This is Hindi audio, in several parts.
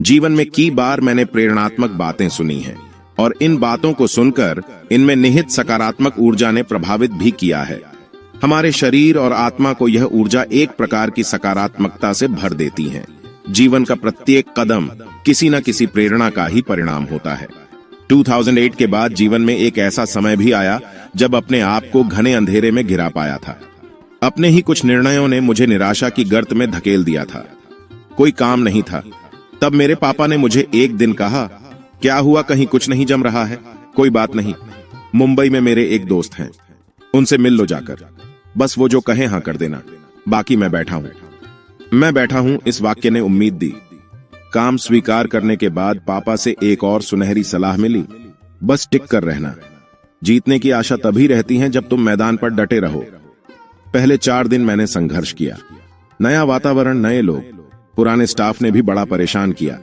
जीवन में कई बार मैंने प्रेरणात्मक बातें सुनी हैं और इन बातों को सुनकर इनमें निहित सकारात्मक ऊर्जा ने प्रभावित भी किया है। हमारे शरीर और आत्मा को यह ऊर्जा एक प्रकार की सकारात्मकता से भर देती है। जीवन का प्रत्येक कदम किसी न किसी प्रेरणा का ही परिणाम होता है। 2008 के बाद जीवन में एक ऐसा समय भी आया जब अपने आप को घने अंधेरे में घिरा पाया था। अपने ही कुछ निर्णयों ने मुझे निराशा की गर्त में धकेल दिया था। कोई काम नहीं था। तब मेरे पापा ने मुझे एक दिन कहा, क्या हुआ, कहीं कुछ नहीं जम रहा है? कोई बात नहीं, मुंबई में मेरे एक दोस्त हैं, उनसे मिल लो जाकर, बस वो जो कहे हाँ कर देना, बाकी मैं बैठा हूं। इस वाक्य ने उम्मीद दी। काम स्वीकार करने के बाद पापा से एक और सुनहरी सलाह मिली, बस टिक कर रहना। जीतने की आशा तभी रहती है जब तुम मैदान पर डटे रहो। पहले 4 दिन मैंने संघर्ष किया। नया वातावरण, नए लोग, पुराने स्टाफ ने भी बड़ा परेशान किया,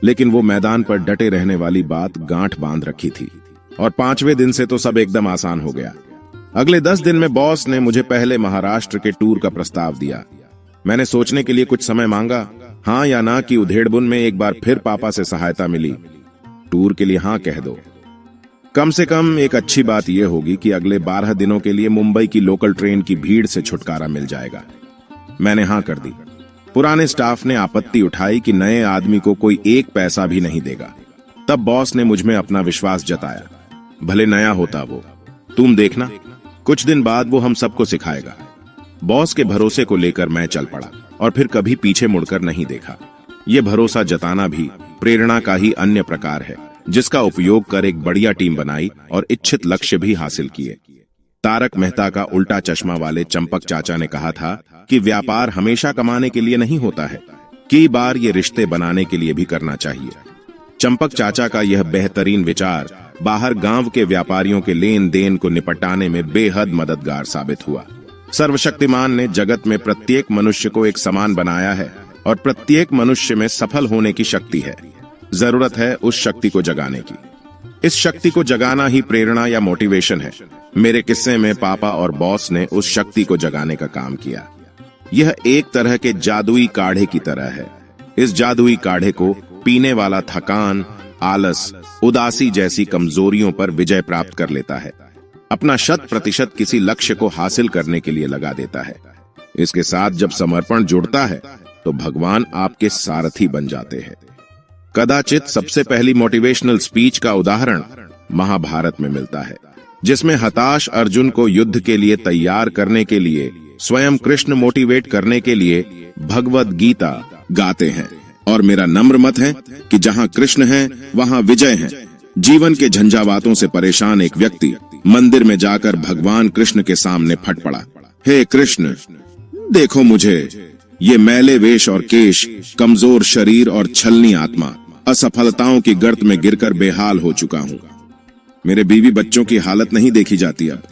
लेकिन वो मैदान पर डटे रहने वाली बात गांठ बांध रखी थी और 5वें दिन से तो सब एकदम आसान हो गया। अगले 10 दिन में बॉस ने मुझे पहले महाराष्ट्र के टूर का प्रस्ताव दिया। मैंने सोचने के लिए कुछ समय मांगा, हाँ या ना की उधेड़बुन में एक बार फिर पापा से सहायता मिली। टूर के लिए हाँ कह दो, कम से कम एक अच्छी बात यह होगी कि अगले 12 दिनों के लिए मुंबई की लोकल ट्रेन की भीड़ से छुटकारा मिल जाएगा। मैंने हाँ कर दी। पुराने स्टाफ ने आपत्ति उठाई कि नए आदमी को कोई एक पैसा भी नहीं देगा। तब बॉस ने मुझ में अपना विश्वास जताया, भले नया होता वो, तुम देखना, कुछ दिन बाद वो हम सबको सिखाएगा। बॉस के भरोसे को लेकर मैं चल पड़ा और फिर कभी पीछे मुड़कर नहीं देखा। ये भरोसा जताना भी प्रेरणा का ही अन्य प्रकार है, जिसका उपयोग कर एक बढ़िया टीम बनाई और इच्छित लक्ष्य भी हासिल किए। तारक मेहता का उल्टा चश्मा वाले चंपक चाचा ने कहा था कि व्यापार हमेशा कमाने के लिए नहीं होता है, कई बार ये रिश्ते बनाने के लिए भी करना चाहिए। चंपक चाचा का यह बेहतरीन विचार बाहर गांव के व्यापारियों के लेन देन को निपटाने में बेहद मददगार साबित हुआ। सर्वशक्तिमान ने जगत में प्रत्येक मनुष्य को एक समान बनाया है और प्रत्येक मनुष्य में सफल होने की शक्ति है। जरूरत है उस शक्ति को जगाने की। इस शक्ति को जगाना ही प्रेरणा या मोटिवेशन है। मेरे किस्से में पापा और बॉस ने उस शक्ति को जगाने का काम किया। यह एक तरह के जादुई काढ़े की तरह है। इस जादुई काढ़े को पीने वाला थकान, आलस, उदासी जैसी कमजोरियों पर विजय प्राप्त कर लेता है, अपना 100% किसी लक्ष्य को हासिल करने के लिए लगा देता है। इसके साथ जब समर्पण जुड़ता है तो भगवान आपके सारथी बन जाते हैं। कदाचित सबसे पहली मोटिवेशनल स्पीच का उदाहरण महाभारत में मिलता है, जिसमें हताश अर्जुन को युद्ध के लिए तैयार करने के लिए स्वयं कृष्ण मोटिवेट करने के लिए भगवद गीता गाते हैं। और मेरा नम्र मत है कि जहां कृष्ण है वहां विजय है। जीवन के झंझावातों से परेशान एक व्यक्ति मंदिर में जाकर भगवान कृष्ण के सामने फट पड़ा, हे कृष्ण, देखो मुझे, ये मैले वेश और केश, कमजोर शरीर और छलनी आत्मा, असफलताओं की गर्त में गिरकर बेहाल हो चुका हूँ। मेरे बीवी बच्चों की हालत नहीं देखी जाती अब।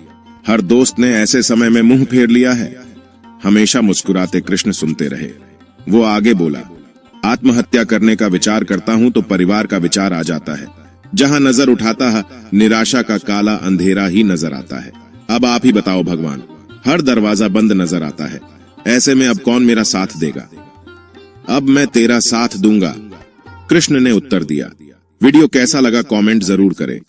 हर दोस्त ने ऐसे समय में मुंह फेर लिया है। हमेशा मुस्कुराते कृष्ण सुनते रहे। वो आगे बोला, आत्महत्या करने का विचार करता हूं तो परिवार का विचार आ जाता है। जहां नजर उठाता है निराशा का काला अंधेरा ही नजर आता है। अब आप ही बताओ भगवान, हर दरवाजा बंद नजर आता है। ऐसे में अब कौन मेरा साथ देगा? अब मैं तेरा साथ दूंगा, कृष्ण ने उत्तर दिया। वीडियो कैसा लगा कमेंट जरूर करें।